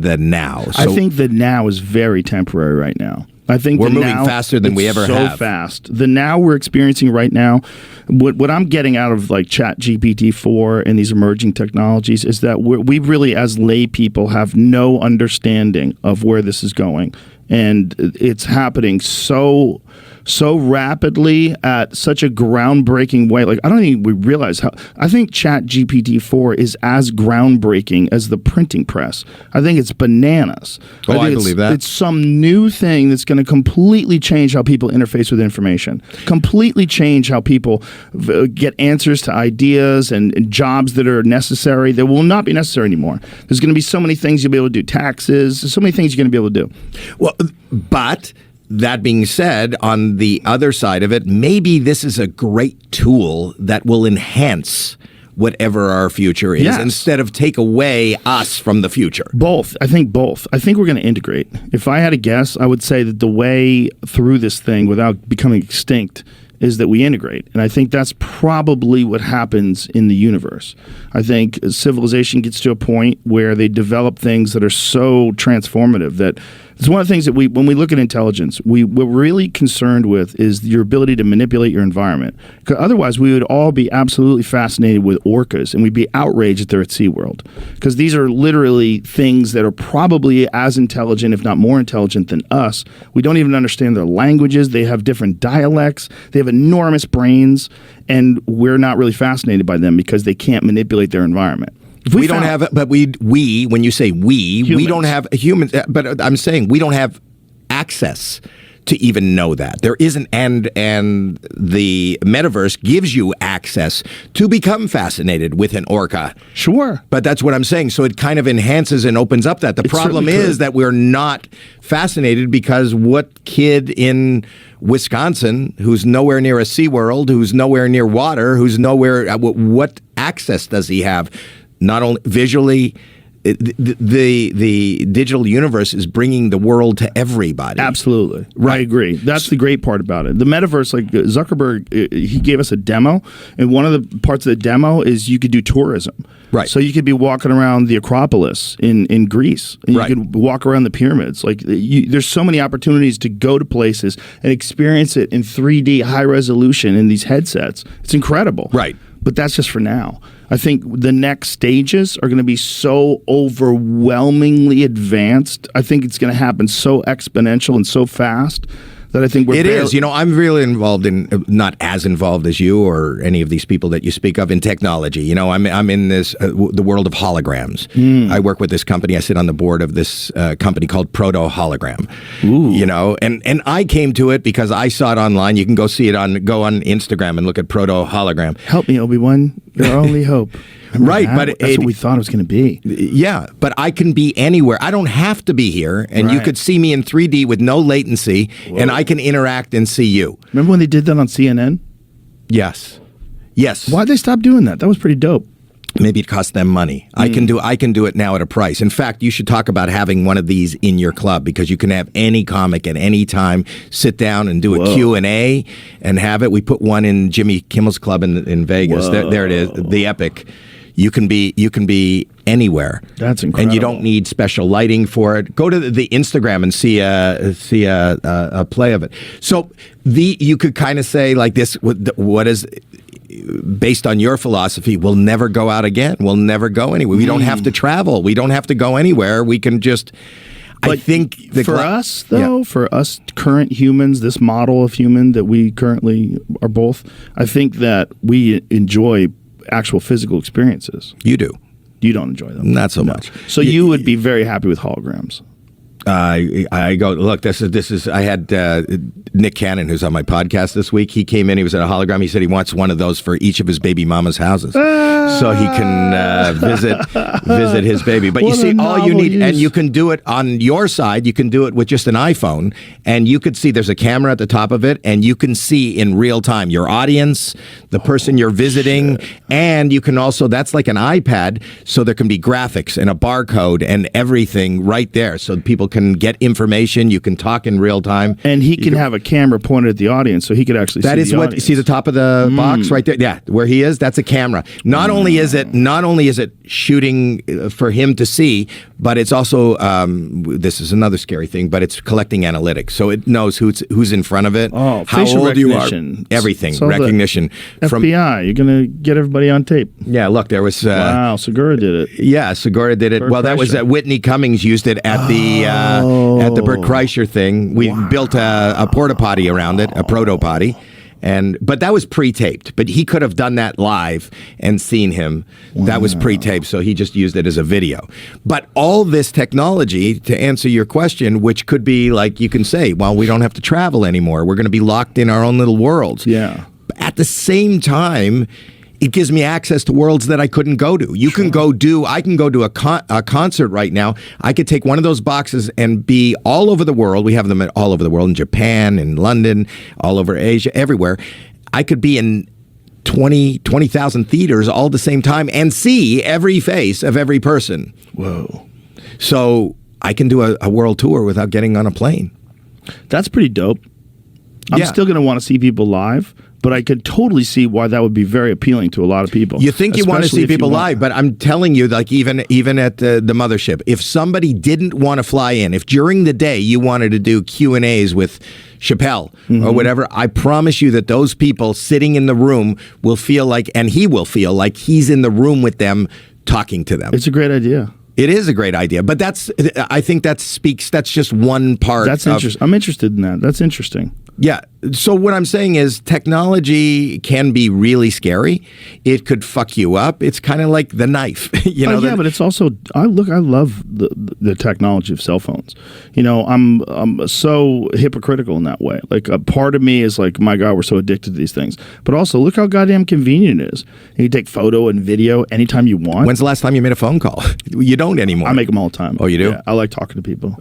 the now. So I think the now is very temporary right now. I think we're moving faster than we ever have. So fast. The now we're experiencing right now, what I'm getting out of like Chat GPT-4 and these emerging technologies is that we really, as lay people, have no understanding of where this is going, and it's happening so rapidly at such a groundbreaking way. Like, I don't think we realize how. I think Chat GPT-4 is as groundbreaking as the printing press. I think it's bananas. I believe that. It's some new thing that's going to completely change how people interface with information, completely change how people get answers to ideas and jobs that are necessary that will not be necessary anymore. There's going to be so many things you'll be able to do. Taxes, so many things you're going to be able to do. Well, but that being said, on the other side of it, maybe this is a great tool that will enhance whatever our future is, instead of take away us from the future. Both. I think both. I think we're going to integrate. If I had to guess, I would say that the way through this thing without becoming extinct is that we integrate. And I think that's probably what happens in the universe. I think civilization gets to a point where they develop things that are so transformative that it's one of the things that when we look at intelligence, we're really concerned with is your ability to manipulate your environment. Because otherwise, we would all be absolutely fascinated with orcas, and we'd be outraged that they're at SeaWorld. Because these are literally things that are probably as intelligent, if not more intelligent than us. We don't even understand their languages. They have different dialects. They have enormous brains, and we're not really fascinated by them because they can't manipulate their environment. We don't have, but we, when you say we don't have humans, but I'm saying we don't have access to even know that. There isn't, and the Metaverse gives you access to become fascinated with an orca. Sure. But that's what I'm saying. So it kind of enhances and opens up that. The problem is that we're not fascinated because what kid in Wisconsin who's nowhere near a SeaWorld, who's nowhere near water, who's nowhere, what access does he have? Not only visually, the digital universe is bringing the world to everybody. Absolutely. Right. I agree. That's the great part about it. The Metaverse, like Zuckerberg, he gave us a demo, and one of the parts of the demo is you could do tourism. Right. So you could be walking around the Acropolis in Greece. And you could walk around the pyramids. Like there's so many opportunities to go to places and experience it in 3D high resolution in these headsets. It's incredible. Right. But that's just for now. I think the next stages are going to be so overwhelmingly advanced. I think it's going to happen so exponential and so fast that I think it is. You know, I'm really involved in, not as involved as you or any of these people that you speak of in technology. You know, I'm in this the world of holograms. I work with this company. I sit on the board of this company called Proto Hologram. You know, and I came to it because I saw it online. You can go see it go on Instagram and look at Proto Hologram. Help me, Obi-Wan. Your only hope. Right, but that's what we thought it was going to be. Yeah, but I can be anywhere. I don't have to be here, and you could see me in 3D with no latency, and I can interact and see you. Remember when they did that on CNN? Yes. Yes. Why'd they stop doing that? That was pretty dope. Maybe it costs them money. I can do it now at a price. In fact, you should talk about having one of these in your club because you can have any comic at any time sit down and do a Q&A and have it. We put one in Jimmy Kimmel's club in Vegas. There it is, the Epic. You can be anywhere. That's incredible. And you don't need special lighting for it. Go to the Instagram and see a play of it. So you could kind of say like this: what is based on your philosophy? We'll never go out again. We'll never go anywhere. We don't have to travel. We don't have to go anywhere. We can just. I think for us, though, for us current humans, this model of human that we currently are both, I think that we enjoy actual physical experiences. You do. You don't enjoy them. Not so much. So you would be very happy with holograms. I go, look, this is, I had Nick Cannon, who's on my podcast this week. He came in, he was at a hologram. He said he wants one of those for each of his baby mama's houses. So he can visit his baby. But you see, all you need, and you can do it on your side, you can do it with just an iPhone, and you could see there's a camera at the top of it, and you can see in real time your audience, the person you're visiting, and you can also, that's like an iPad, so there can be graphics and a barcode and everything right there. So people can get information, you can talk in real time. And he can have a camera pointed at the audience, so he could actually see the audience. That is what, you see the top of the box right there? Yeah, where he is, that's a camera. Not only is it shooting for him to see, But it's also this is another scary thing. But it's collecting analytics, so it knows who's in front of it, Oh, how facial old you are, recognition. everything, So the recognition. FBI, you're gonna get everybody on tape. Yeah, look, there was. Wow, Segura did it. Yeah, Segura did it. Bert well, that was Kreischer. Whitney Cummings used it at the Bert Kreischer thing. We built a porta potty around it, a proto potty. But that was pre-taped. But he could have done that live and seen him. That was pre-taped, so he just used it as a video. But all this technology, to answer your question, which could be like you can say, well, we don't have to travel anymore. We're going to be locked in our own little worlds. Yeah. At the same time, it gives me access to worlds that I couldn't go to. You can I can go to a concert right now. I could take one of those boxes and be all over the world. We have them all over the world, in Japan, in London, all over Asia, everywhere. I could be in 20,000 theaters all at the same time and see every face of every person. Whoa. So I can do a world tour without getting on a plane. That's pretty dope. I'm Yeah. still going to want to see people live, but I could totally see why that would be very appealing to a lot of people. You think you want to Especially see if you people want- live, but I'm telling you, like even at the mothership, if somebody didn't want to fly in, if during the day you wanted to do Q&As with Chappelle or whatever, I promise you that those people sitting in the room will feel like, and he will feel like he's in the room with them talking to them. It's a great idea. It is a great idea, but I think that's just one part. That's interesting. I'm interested in that. That's interesting. Yeah. So what I'm saying is technology can be really scary. It could fuck you up. It's kind of like the knife. You know. Yeah, but it's also I love the technology of cell phones. You know, I'm so hypocritical in that way. Like a part of me is like, my God, we're so addicted to these things. But also, look how goddamn convenient it is. You can take photo and video anytime you want. When's the last time you made a phone call? You don't anymore. I make them all the time. Oh, you do? Yeah, I like talking to people.